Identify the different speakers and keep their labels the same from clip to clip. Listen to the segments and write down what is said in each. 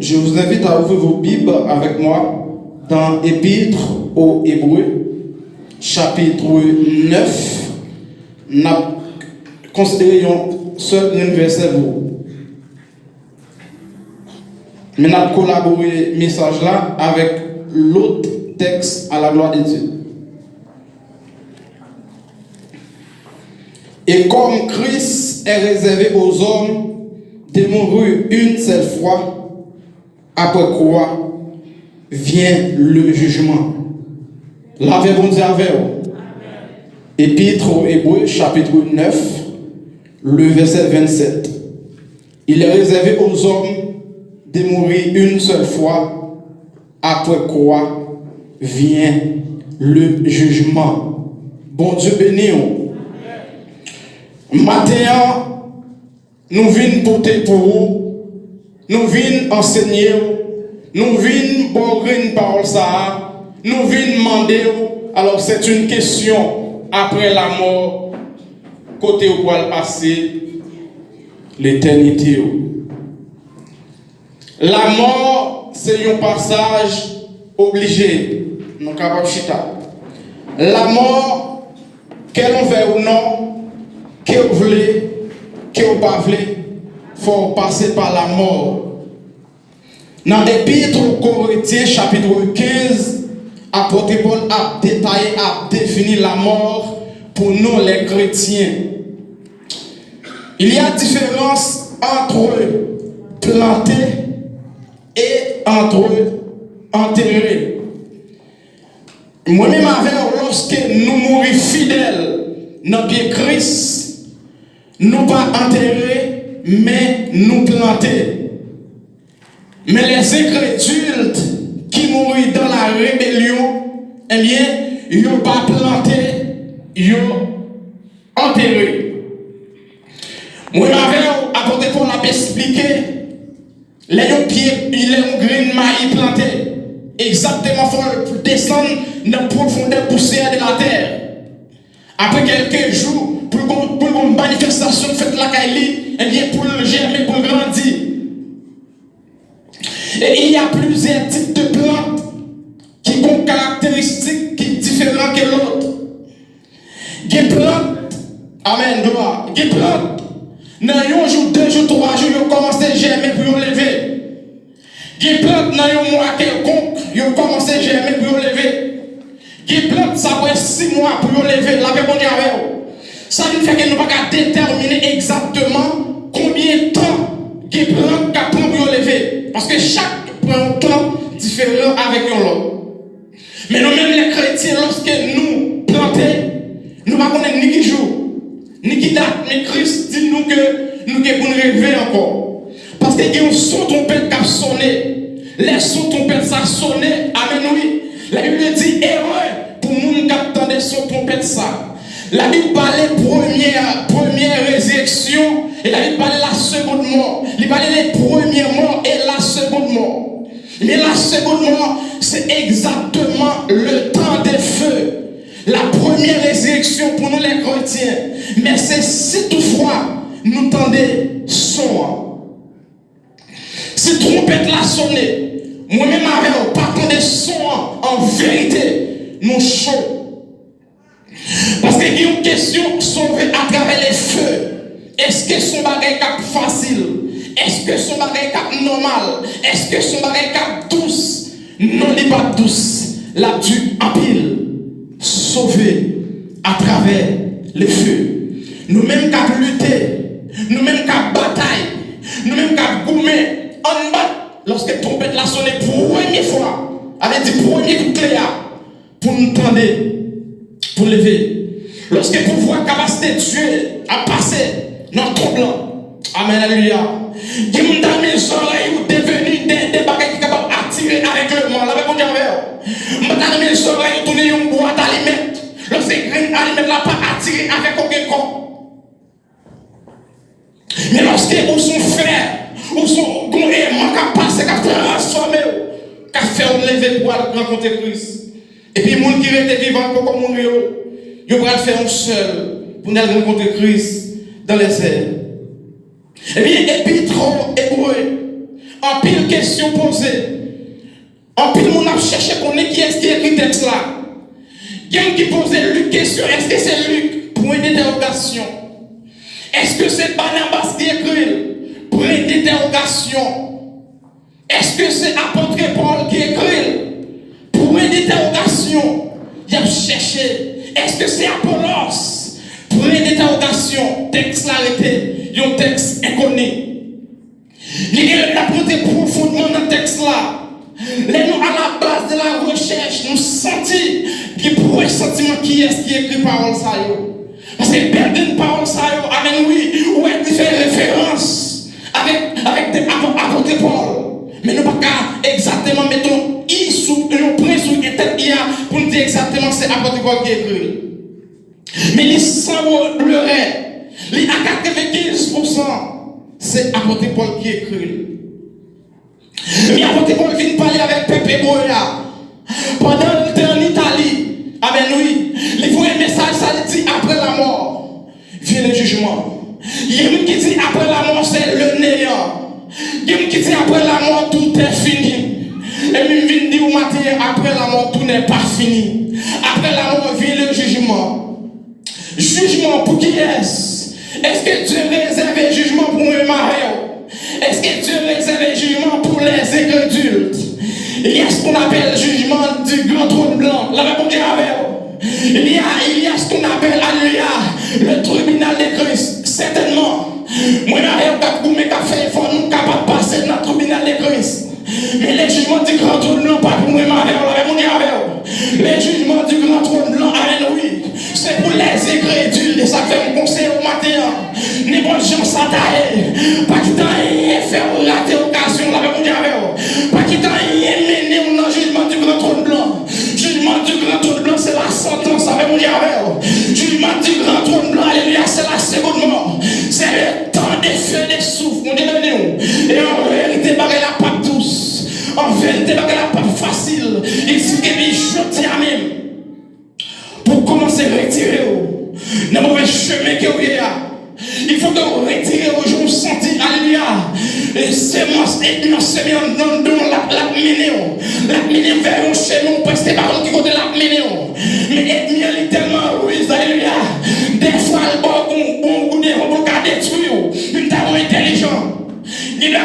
Speaker 1: Je vous invite à ouvrir vos Bibles avec moi dans Épître aux Hébreux, chapitre 9. Nous considérons seul un verset. Mais nous avons collaboré ce message-là avec l'autre texte à la gloire de Dieu. Et comme Christ est réservé aux hommes de mourir une seule fois, après quoi vient le jugement. L'avez bon Dieu avec vous. Épître aux Hébreux, chapitre 9, le verset 27. Il est réservé aux hommes de mourir une seule fois, après quoi vient le jugement. Bon Dieu béni. Matin, nous venons porter pour vous. Nous venons enseigner, nous venons border une parole ça, nous venons demander. Alors c'est une question après la mort, côté où va passer l'éternité. La mort, c'est un passage obligé. Nous capables chita. La mort, qu'elle on veut ou non, qu'elle voulait, qu'elle pas voulait, faut passer par la mort. Dans l'Épître aux Corinthiens, chapitre 15, apôtre Paul a détaillé, a défini la mort pour nous les chrétiens. Il y a différence entre planter et entre enterrer. Moi-même, lorsque nous mourons fidèles dans le pied Christ, nous pas enterrer, mais nous planter. Mais les incrédules qui mourent dans la rébellion, eh bien, ils n'ont pas planté, ils ont enterré. Moi, apporté pour la expliquer, les pieds, il est un grain de maïs planté. Exactement, il faut descendre dans la profondeur poussière de la terre. Après quelques jours, pour une manifestation faite la Kaili, eh bien, pour le germer, pour grandir. Et il y a plusieurs types de plantes qui ont caractéristiques qui sont différentes que l'autre. Des plantes, amen, gloire. Des plantes, dans un jour, 2 jours, 3 jours, ils ont commencé à germer pour les lever. Des plantes, dans un mois quelconque, ils ont commencé à germer pour les lever. Des plantes, ça va 6 mois pour les lever. La paix, ça veut dire que nous ne pouvons pas déterminer exactement combien de temps des plantes prennent pour les lever. Parce que chaque prend un temps différent avec l'autre. Mais nous-mêmes les chrétiens, lorsque nous plantons, nous ne connaissons ni qui jour, ni qui date, mais Christ dit nous que nous devons rêver encore. Parce qu'il y a un son trompette qui a sonné. Les sons trompettes ça sonné. Amen, oui. La Bible dit erreur pour nous qui attendons son trompette ça. La Bible parlait première résurrection et la Bible parlait la seconde mort. Il parlait les premières morts et la seconde mort. Mais la seconde mort, c'est exactement le temps des feux. La première résurrection pour nous les chrétiens. Mais c'est si toutefois, nous tendez son. Si trompette la sonné, moi-même avec pas tendez son en vérité, nous chaud. Parce qu'il y a une question sauvée à travers les feux. Est-ce que son bagage cap facile? Est-ce que son bagage cap normal? Est-ce que son bagage cap douce? Non, il n'est pas douce. La dû en pile. Sauvé à travers les feux. Nous-mêmes cap lutter. Nous-mêmes cap bataille. Nous-mêmes cap goumer. En bas, lorsque trompette la sonné pour la première fois, avec des premiers coups de clé pour nous tendre, pour lever. Lorsque pouvoir capacité de Dieu a passé dans ton blanc. Amen, alléluia. Qui m'ont dans mes oreilles ou devenu des bagages qui sont capables d'attirer avec le monde. Avec mon Dieu, m'ont dans mes oreilles tourner une boîte à aliments. Lorsque grain aliment n'a pas attiré avec aucun corps. Mais lorsque vous sont frères, vous sont aimants qui passent, qui transformé, qui fait lever pour rencontrer Christ. Et puis, les gens qui étaient vivants comme mourir, ils vont faire un seul pour aller rencontrer Christ dans les airs. Et bien, épître hébreu, en pile question posée, en pile mon a cherché pour nous qui est-ce qui écrit texte là. Quelqu'un qui posait Luc question, est-ce que c'est Luc? Point d'interrogation. Est-ce que c'est Barnabas qui écrit? Point d'interrogation. Est-ce que c'est apôtre Paul qui écrit? Point d'interrogation. Il a cherché. Est-ce que c'est Apollos? Point d'interrogation. Texte l'arrêté. Il y a un texte inconnu. Il y a l'apôtre profondément dans le texte là. Les nous à la base de la recherche, nous sentons qu'il y a un sentiment qui est qui écrit parole ça. Parce que perdre une parole ça, avec oui, où est fait référence avec des apôtres Paul. Mais nous ne pouvons pas exactement mettre un i sous un point sur une tête IA pour nous dire exactement c'est apôtre Paul qui écrit. Mais il semblerait. Il y a 95%, c'est apôtre Paul qui écrit. Mais apôtre Paul vient parler avec Pepe Boya. Pendant le temps en Italie, avec lui, il faut un message, ça dit après la mort, vient le jugement. Il y a qui dit après la mort, c'est le néant. Il y a qui dit après la mort, tout est fini. Et même vient dire au matin, après la mort, tout n'est pas fini. Après la mort, vient le jugement. Jugement pour qui est-ce? Est-ce que Dieu réserve un jugement pour un mari? Est-ce que Dieu réserve un jugement pour les incrédules? Il y a ce qu'on appelle le jugement du grand trône blanc. La réponse est avec. Il y a ce qu'on appelle, alléluia, le tribunal de Christ. Certainement. Moi, il faut nous capables de passer dans le tribunal de Christ. Mais les jugements du grand trône blanc, pas pour moi, les jugements du grand trône blanc, oui, c'est pour les incrédules. Et ça fait un conseil au matin. Ni bon gens s'attaquer. Pas qu'il t'en faire rater l'occasion. Pas qu'il t'en mener dans le jugement du grand trône blanc. Jugement du grand trône blanc, c'est la sentence avec mon diable. Jugement du grand trône blanc, alléluia, c'est la seconde mort. C'est le temps des feux, des souffles. On dit et en vérité, la pape douce. En vérité, la pape facile. Il dit que je tiens même. Pour commencer à retirer le mauvais chemin que vous avez. Il faut que vous retirez aux gens sentis, alléluia. Et c'est moi, c'est la mine vers un chemin, parce que par qui côté la mine. Mais ethnie est tellement ruise, alléluia. Des fois, le bon goût de détruire, une talent intelligent. Il a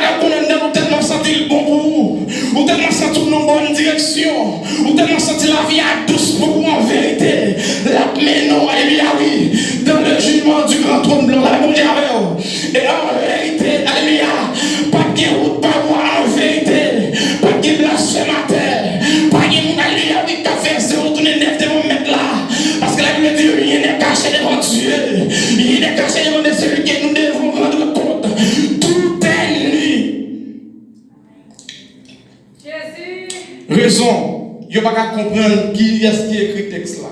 Speaker 1: tellement senti le bon pour vous, ou tellement senti dans la bonne direction, ou tellement senti la vie à douce pour vous en vérité. La non, alléluia, oui, dans le jugement du grand trône blanc, la mon diable. Et en vérité, alléluia, pas de route, pas voir en vérité, pas de blasphémateur, pas de mon alléluia, oui, qui a fait zéro tourner neuf de mon mettre là. Parce que la Bible dit, rien n'est caché devant Dieu, rien n'est caché devant celui que nous devons rendre compte. Raison, il n'y a pas qu'à comprendre qui est-ce qui écrit le texte là.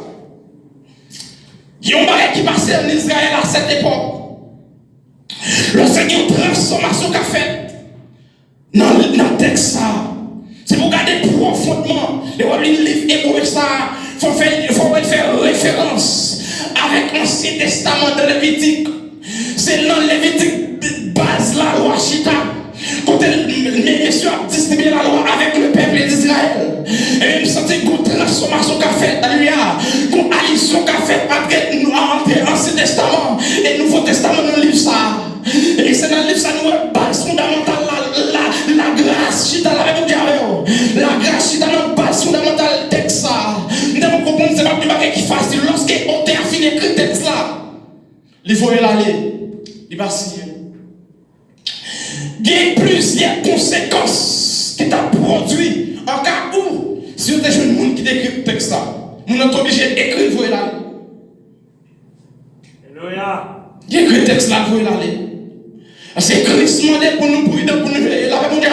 Speaker 1: Il y a un bagage qui passait en Israël à cette époque. Lorsqu'il y a une transformation qu'a faite dans le texte ça, c'est pour garder profondément. Le livre hébreu ça, il faut faire référence avec l'Ancien Testament de Lévitique. C'est c'est dans Lévitique base la loi Chita. Quand les messieurs ont distribué la loi avec le peuple d'Israël. Et même senti une transformation qu'a fait, alléluia, une alliance qu'a fait entre l'Ancien Testament et le Nouveau Testament dans le livre ça. Et c'est dans le livre ça nous base fondamentale la grâce Chita la même la grâce Chita dans base fondamentale texte ça. Nous devons comprendre c'est pas plus bagage qui facile lorsque on a fini écrit texte là. Il faut y aller. Il va signer. Il y a plusieurs conséquences qui t'a produit en cas où, si vous êtes un monde qui écrit le texte, vous êtes obligé d'écrire, vous allez. Alléluia. Il écrit le texte là, vous allez. C'est Christ demandé pour nous prier, pour nous veiller. Là, mon Dieu,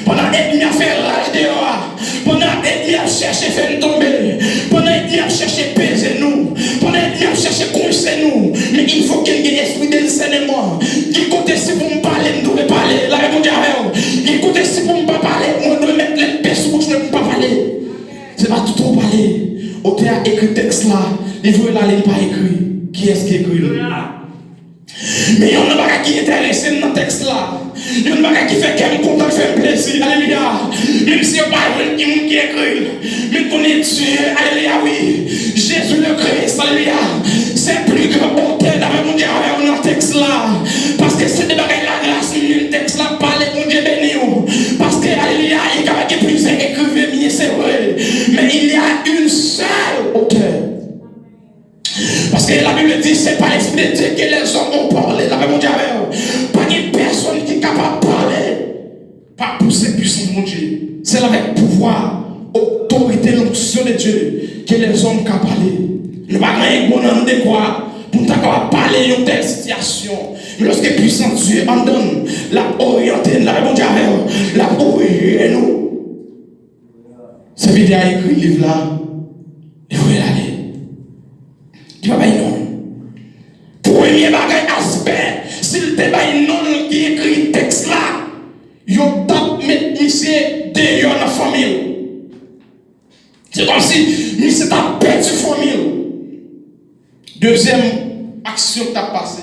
Speaker 1: pendant qu'il a fait rage dehors, pendant qu'il a cherché faire nous tomber, pendant qu'il a cherché peser nous, pendant qu'il a cherché coincer nous, mais il faut qu'il y ait esprit de discernement. Qui côté si vous me parlez, nous devons parler. Là, mon Dieu, qui côté si vous ne pas parler, on doit mettre les pieds sur bouche, ne pas parler. C'est pas tout trop parler. Au théâtre écrit texte là, il faut là, il n'est pas écrit. Qui est-ce qui écrit? Mais il y a un bagage qui est intéressé dans le texte là. Il y a un bagage qui fait qu'elle me content, fait plaisir. Alléluia. Même si il n'y a pas un qui écrit. Mais qu'on est Dieu. Alléluia, oui. Jésus le Christ. Alléluia. C'est plus grand auteur d'avoir mon Dieu dans le texte là. Parce que c'est des bagages la grâce. Le texte là parle mon Dieu béni. Parce que, alléluia, il y a plusieurs écrivains, c'est vrai. Mais il y a une seule auteur. Parce que la Bible dit c'est pas l'esprit de Dieu que les hommes ont parlé. La Bible dit pas une personne qui est capable de parler. Pas pour cette puissance de mon Dieu. C'est avec pouvoir, autorité, l'onction de Dieu que les hommes ont parlé. Ne pas gagner bon nom de quoi pour nous parler d'une telle situation. Mais lorsque puissant Dieu en donne, la orienter, la Bible dit la orienter nous. C'est vidéo écrit livre là. Il faut y aller. Tu vas pas y non. Premier bagage aspect, s'il te baille non qui écrit texte là, yo tape mettre monsieur dehors dans la famille. C'est comme si monsieur t'a perdu famille. Deuxième action que t'as passé.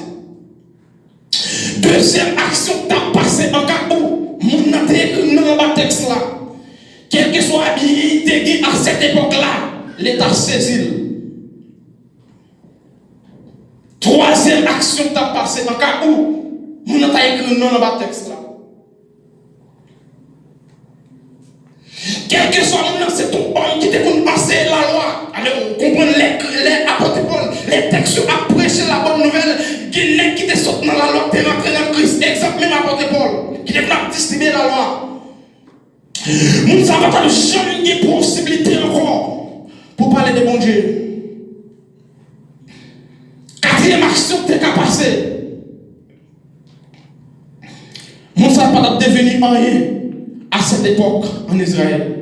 Speaker 1: Deuxième action que t'as passé en cas où mon n'a écrit dans le texte là. Quel que soit habillé à cette époque là, l'État saisit. Troisième action que tu as passée en cas où on a écrit non dans le texte là. Quel que soit le nom, c'est ton homme qui te pour passer la loi. Alors, comprendre les apôtres Paul, les textes à prêcher la bonne nouvelle, qui te sortent dans la loi, tu es rentré dans Christ. Exemple, même apôtre Paul, qui te venu distribuer la loi. Nous ne savons pas jamais de possibilité encore pour parler de bon Dieu. Quatrième action que tu as passée. Nous ne savons pas devenir rien à cette époque en Israël.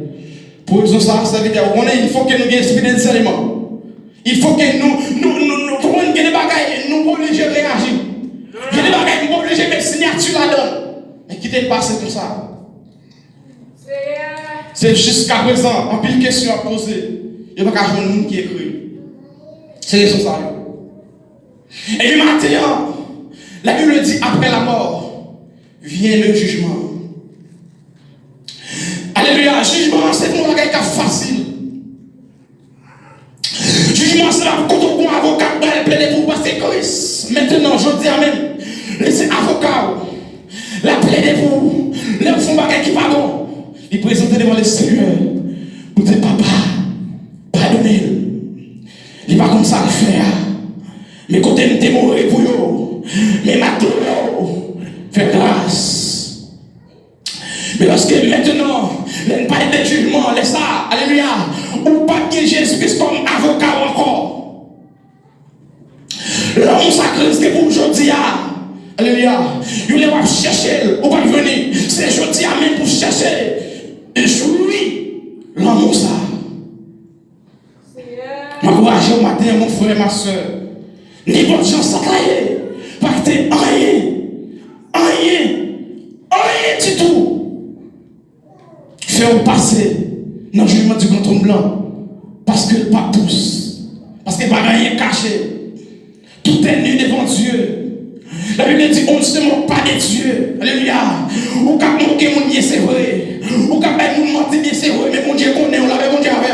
Speaker 1: Pour raison ça veut dire il faut que nous ayons esprit de discernement. Il faut que nous pour des bagages, nous obliger à réagir. Il y a des bagages, nous obliger à mettre signature là-dedans. Mais qui t'est passé comme ça? C'est jusqu'à présent, en pile question à poser. Il n'y a pas qu'à jouer monde qui écrit. C'est responsable. Et le matin, la Bible dit après la mort, vient le jugement. Alléluia, jugement, c'est un bagage facile. Jugement, c'est la côté où un avocat doit plaider pour passer Christ. Maintenant, je dis à même, laissez avocat, la plaider pour, leur font bagage qui va bon. Il présente devant le Seigneur pour dire papa, pardonnez-le. Il va comme ça le faire. Mais quand il est mort pour vous, mais maintenant, fais grâce. Mais lorsque maintenant, il pas de jugement, laisse ça, alléluia, ou pas que Jésus-Christ comme avocat encore. L'homme sacré, c'est pour aujourd'hui. Alléluia. Il va chercher, ou pas venir. C'est aujourd'hui même pour chercher. Et jouir l'homme ça. M'encourager au matin, mon frère et ma soeur. N'importe qui ça taille. Parce que rien du tout. Faire passer dans le jugement du canton blanc. Parce que pas tous. Parce que pas rien caché. Tout est nu devant Dieu. La Bible dit, on ne se moque pas des dieux. Alléluia. Ou qu'à moquer mon Dieu, c'est vrai. Ou qu'à nous mentir, c'est vrai. Mais mon Dieu connaît, on l'avait mon Dieu avec.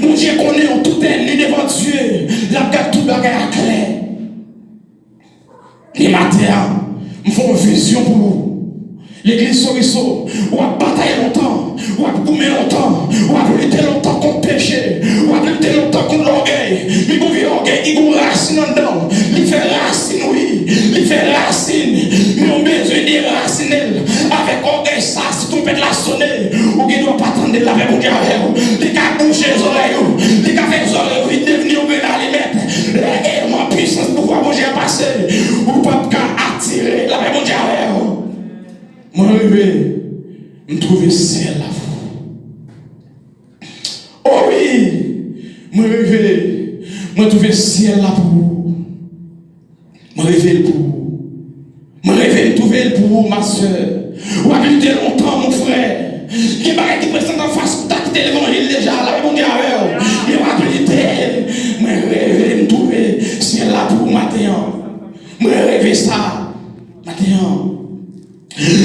Speaker 1: Mon Dieu connaît, on tout est nu devant Dieu. La garde tout bagarre clair. Les matins, nous faisons une vision pour vous. L'église Soriso, ou a bataillé longtemps, ou a goumé longtemps, ou a lutter longtemps contre le péché, ou a lutter longtemps contre l'orgueil. Il y a l'orgueil, il y a racine dedans. Il fait racine, oui. Il fait racine. Mais on a besoin de raciner. Avec orgueil, ça, si tu peux la sonner, ou qui ne doit pas attendre la avec mon Dieu. Il a bouché les oreilles, il a fait les oreilles, il est devenu au grenade, il met la puissance pour pouvoir mon Dieu passer. Ou pas attirer la avec mon Dieu. Moi, je me trouve ciel là. Oh oui, moi, je me trouve ciel là pour vous. Moi, je rêve pour vous. Moi, je me trouver pour vous, ma soeur. Ou a lutté longtemps, mon frère. Il y a des qui présentent en face pour t'acquitter l'évangile déjà, là, mon Dieu, mais on va lutter. Moi, je rêve me trouver ciel là pour vous, matin. Moi, je rêve ça, matin.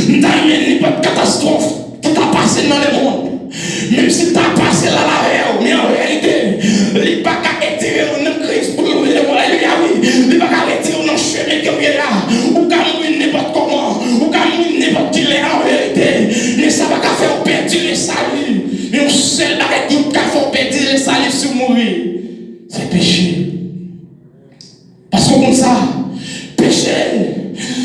Speaker 1: Nous n'avons pas de catastrophe qui t'a passé dans le monde. Même si tu as passé là, mais en réalité, il n'y a pas qu'à étirer dans Christ pour nous. Il n'y a pas qu'à retirer dans le chemin qui est là. Ou qu'à mourir n'importe comment. Ou qu'à mourir n'importe qui est en réalité. Mais ça va qu'à faire perdre le salut. Mais on seul avec qui qu'à faire perdre le salut sur mourir. C'est péché. Parce qu'on compte ça. Péché.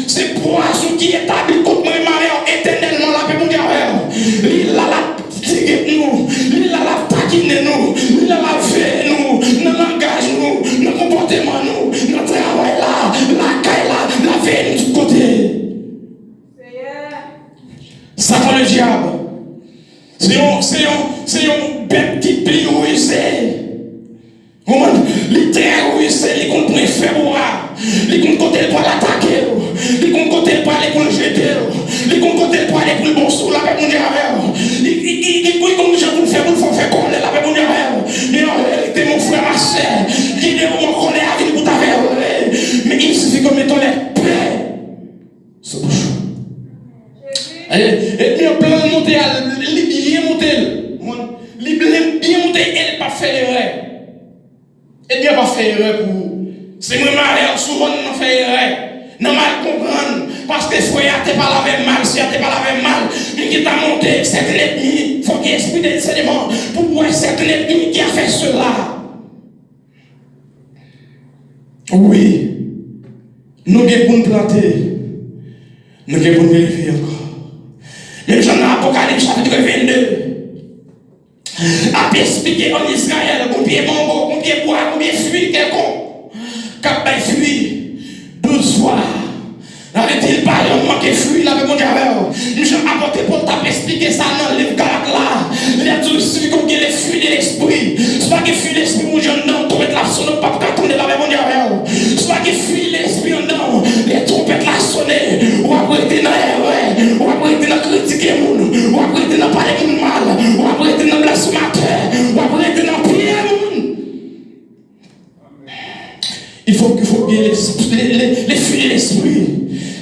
Speaker 1: C'est poison qui établit contre moi et éternellement la paix mondiale. Il a la tigre nous, il a la taquine nous, il a la fait nous, dans le langage nous, dans le comportement nous, dans le travail là, la caille là, la veille de tout côté. Satan le diable, c'est un bête qui plie rusé. Les terroristes, les comptes faire boire, les comptes côté pour l'attaquer, les comptes côté pour aller pour le jeter, les comptes côté pour aller pour le bon sous, la paix mondiale. Ils comme je vous fais, vous faire coller la paix mondiale. Mais en réalité, mon frère, ma soeur, qui est mon collègue à vie pour ta mais il suffit que mettons les paix sur bouche. Et bien, plein de monter, bien monter, bien monter, elle pas fait l'erreur. Et bien, pas faire erreur pour vous. C'est moi, malheur, souvent, nous faisons erreur. Nous mal comprendre. Parce que frère, tu pas lavé mal, si tu pas lavé mal, mais qui t'a monté cette ennemi, il faut qu'il y ait esprit de discernement pour voir cette ennemi qui a fait cela. Oui, nous devons pour nous planter, nous devons pour nous élever encore. Même dans l'Apocalypse chapitre 22. A expliquer en Israël combien de mango, combien de bois, combien de fruits quelconque. Quand il fuit 12 fois. N'avait-il pas manqué de fruits, là, mon Dieu, nous avons apporté pour t'expliquer ça dans le livre Galate là. Il y a tout suivi comme les fruits de l'esprit. Soit que fruits de l'esprit, mon Dieu, non, trompette la sonne, pas pour attendre là, mon Dieu. Soit que fruits de l'esprit, non, les trompettes la sonne. Ou après, tu n'as rien, ou après, tu n'as critiqué le monde, ou après, tu n'as parlé de mal, ou après, tu n'as blasphémateur, ou après, tu n'as prié le monde. Il faut que les fruits de l'esprit.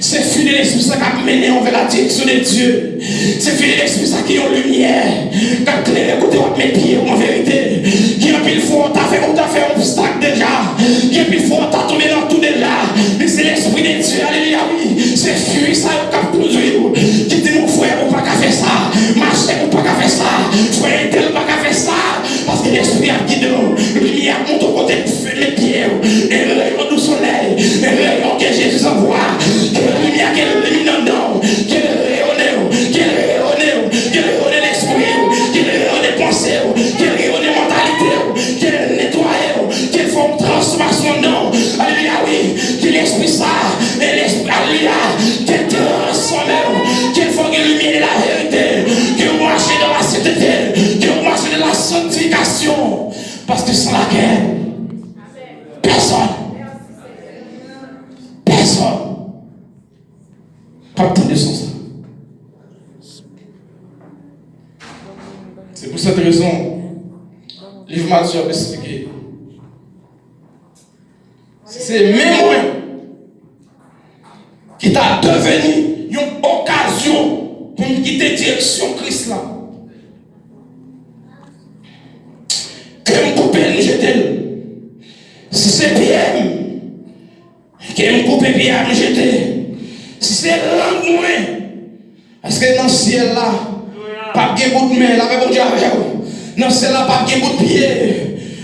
Speaker 1: C'est fruits de l'esprit ça qui a mené vers la direction de Dieu. C'est fruits de l'esprit ça qui ont lumière. Qui a clairé côté de mes pieds en vérité. Qui a pile fort, t'as fait un obstacle déjà. Qui a pile fort, t'as tombé dans tout déjà. Mais c'est l'esprit de Dieu, alléluia, oui. C'est fruits ça qui a produit. Qui dit mon frère, on pas qu'à faire ça. Ma chère, on pas qu'à faire ça. Frère, tel pas qu'à faire ça. Parce que l'esprit a guidé nous. Lumière monte au côté de mes pieds. Et le rayon du soleil. Et le rayon que Jésus envoie. Quelle lumière, quelle lumière, quelle rayonne, quelle l'esprit, quelle rayonne pensée, quelle rayonne mentalité, quelle nettoyer, quelle forme de transformation, non. Alléluia, oui, quel esprit ça, et l'esprit, alléluia, quelle transformation, quelle forme de lumière de la vérité, que vous marchez dans la sainteté, que vous marchez dans la sanctification, parce que sans laquelle, personne. Pas de son ça. C'est pour cette raison, livre Matthieu a expliqué. C'est même moi qui t'a devenu une occasion pour me quitter direction Christ là. Que me coupe le jeter. Si c'est bien, que me coupe bien à me jeter. Si c'est langue moins, parce que dans le ciel là, pas de bout de main, là, avec mon Dieu avec vous. Dans le ciel là, pas de bout de pied,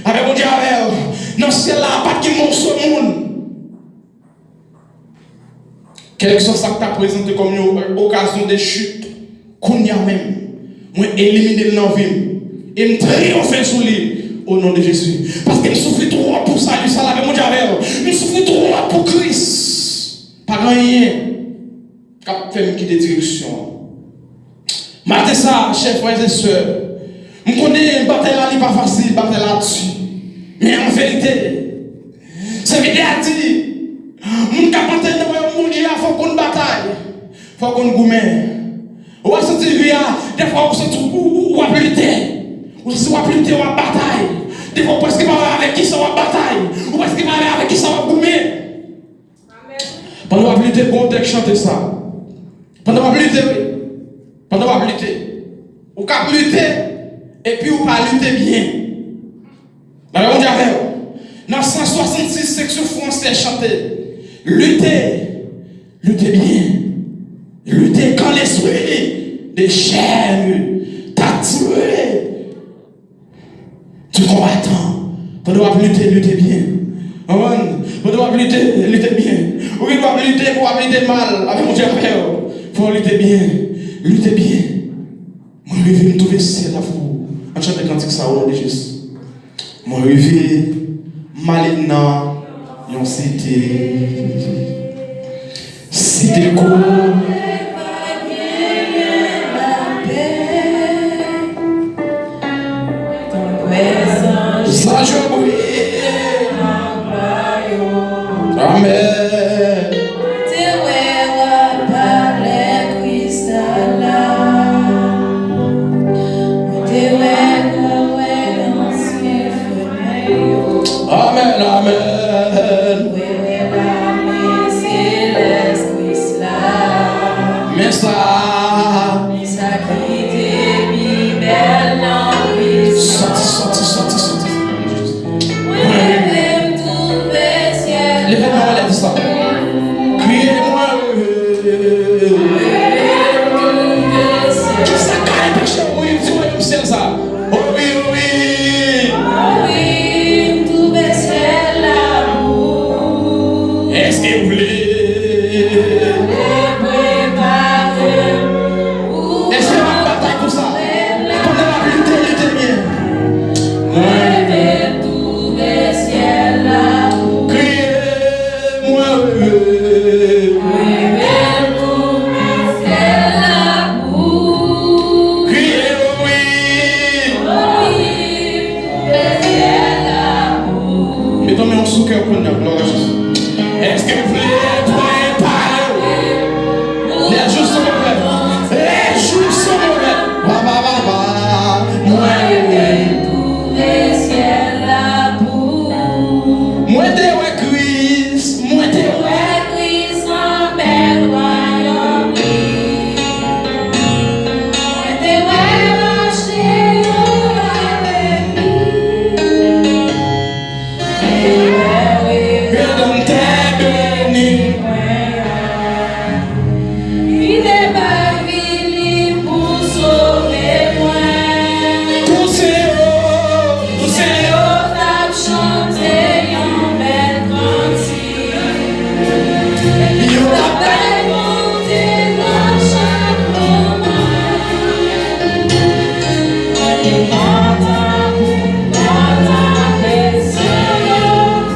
Speaker 1: avec mon Dieu avec vous. Dans le ciel là, pas de morceau de monde. Quelle que soit ça que tu as présenté comme une occasion de chute, qu'on y a même, moi éliminer le nom et me triompher sur lui au nom de Jésus. Parce que je souffre trop pour ça, lui, ça là, mon Dieu avec vous. Je souffre trop pour Christ. Pas rien. Cap fait me quitter direction. Matin ça, chers frères et sœurs, je connais une bataille là, n'est pas facile, bataille là-dessus. Mais en vérité, cette vidéo a dit, mon capitaine de mon Dieu, il faut qu'on bataille, il faut qu'on gourmet. On va sentir des fois on sent ou à lutter, ou à lutter ou à bataille. Des fois parce qu'il va avec qui ça va bataille, ou parce qu'il va avec qui ça va gourmet. Pendant qu'on lutter, bon texte chanter ça. Pendant qu'on lutter, pendant qu'on lutter, ou qu'on lutter, et puis ou pas lutter bien. Alors on dit avec dans 166 sections français chanter. Lutter, lutter bien, lutter quand l'esprit de chair t'a tué. Tu combattant, pendant qu'on lutter, lutter bien. Pendant qu'on lutter, lutter bien. Ou il doit lutter pour lutter mal avec mon Dieu. Il faut lutter bien, lutter bien. Moi, je vais me trouver ciel à vous. En chantant le cantique ça au nom de Jésus. Moi, je vais malignement. Yon cité court. Ça je brille. Amen. Amen, amen. Mais ça, sorti. Levez-moi, lève ça. Criez-moi. Qui ça caille péché? Oui, tu sais ça. Oh oui. Est-ce que vous voulez? Est-ce que ma bataille pour ça? Pendant la lutte bien. Criez-moi. Criez oui. Mettons-moi en sous-cœur pour nous, gloire à Jésus. Est-ce que vous voulez préparer? Les jours sont mauvais. Les jours sont mauvais. Moi, Christ. Moi, Christ en belle royaume. Moi, marcher avec lui.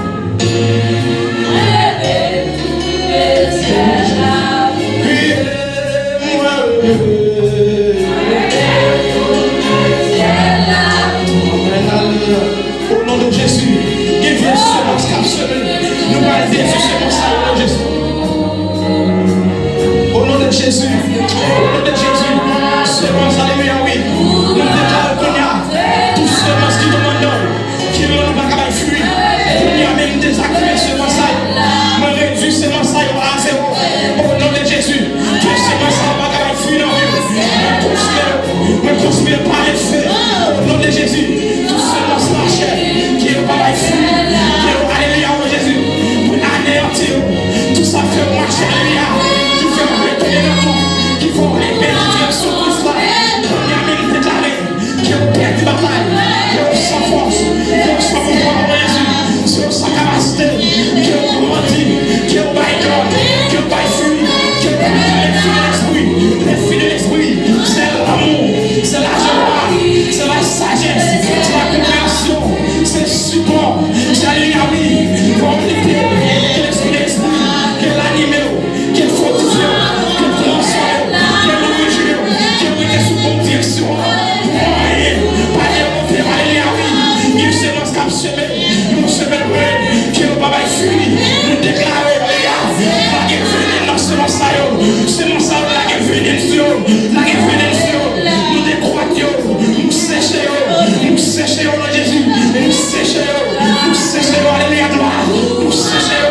Speaker 1: Au nom Dieu par le feu. Au nom de Jésus. Tout semence la chair. Qui est pas la feu. Qui est alléluia au Jésus. Pour anéantir. Tout ça fait marcher alléluia. Qui fait retourner dans tout. Qui font les bénédictions sur Christ là. On y a même déclaré. Qui ont perdu bataille. Qui ont sans force. Qui ont sans pouvoir au Jésus. Sur sa capacité. Qui ont grandi. Qui ont baillé. Qui ont baillé fruit. Qui ont baillé les fruits de l'esprit. C'est l'amour. C'est la joie. C'est la sagesse. C'est la compréhension. C'est le support. C'est l'alléluia. Comme l'idée. Que l'esprit de l'esprit. Que l'animé. Que le fortifié. Que le transforme. Que le régime. Que le mette sous bonne direction. Pas de monter. Alléluia. Il se lance comme semé. Nous semons le qui est au baba fini. Nous déclarons. La guerre venue dans ce mensage. Ce mensage la guerre venue sur. La guerre venue sur. Nous décroîtions. Nous séchons. Nous séchons dans Jésus. Nous séchons. Nous séchons. Alléluia. Nous séchons.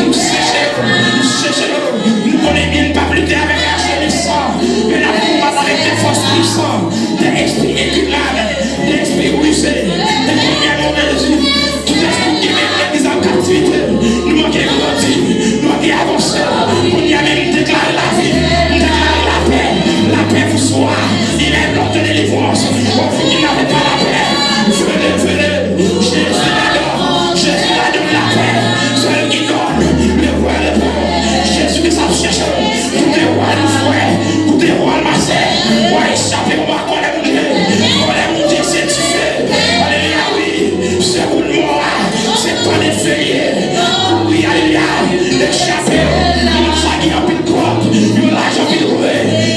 Speaker 1: Nous séchons. Nous séchons. Nous connaissons bien pas plus tard avec la chair du sang. Mais la combat avec des forces puissantes. Des esprits éclairés. Des esprits rusés. Des premiers mots de Jésus. Tout esprit qui met l'église en captivité. Nous manquons grandir. Nous manquons avancer. On y a même déclaré la vie. Déclaré la paix. La paix vous soit. Il est l'ordre de délivrance. Pour vous qui n'avez pas la paix. Venez, venez. Jésus l'adore. Jésus l'adore la paix. Celui qui donne le roi le bon. Jésus qui s'en cherche. Tout est roi du fouet. Tout est roi de ma sœur. Roi échappé. On va connaître mon Dieu. Connaître mon Dieu, c'est tu fais. Alléluia, oui. C'est pour le mort. C'est pas des feuillets. Oui, alléluia. Échappé. Il nous a dit en pile porte. Il l'a jamais trouvé.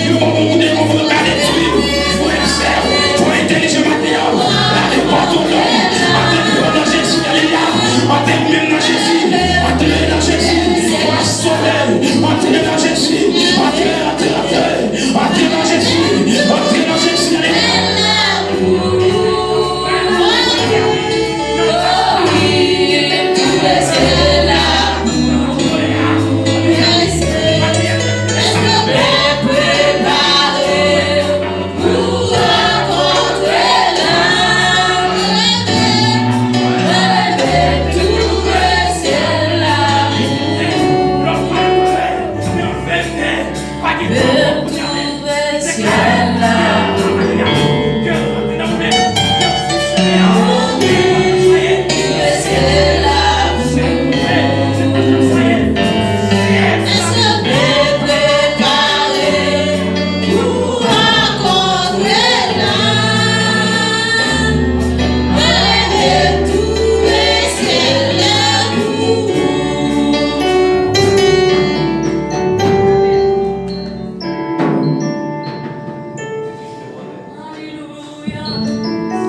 Speaker 1: Il m'a montré qu'on veut garder le tuer. Faut être serre. Faut être intelligent maintenant. La réponse au nom. Entrez dans Jésus. Alléluia. Entrez même dans Jésus. Entrez dans Jésus. Faut sauver. Entrez dans Jésus. Entrez dans Jésus. Entrez dans Jésus. Alléluia.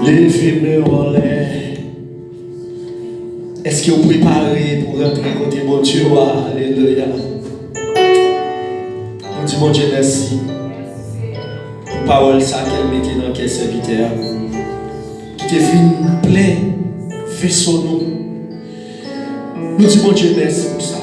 Speaker 2: Les films en l'air. Est-ce que vous préparez pour rentrer côté mon Dieu? Alléluia. Nous disons mon Dieu merci. Pour parole ça qu'elle mettait dans quel serviteur. Qui te venu plein vaisseau nous. Nous disons mon Dieu merci pour ça.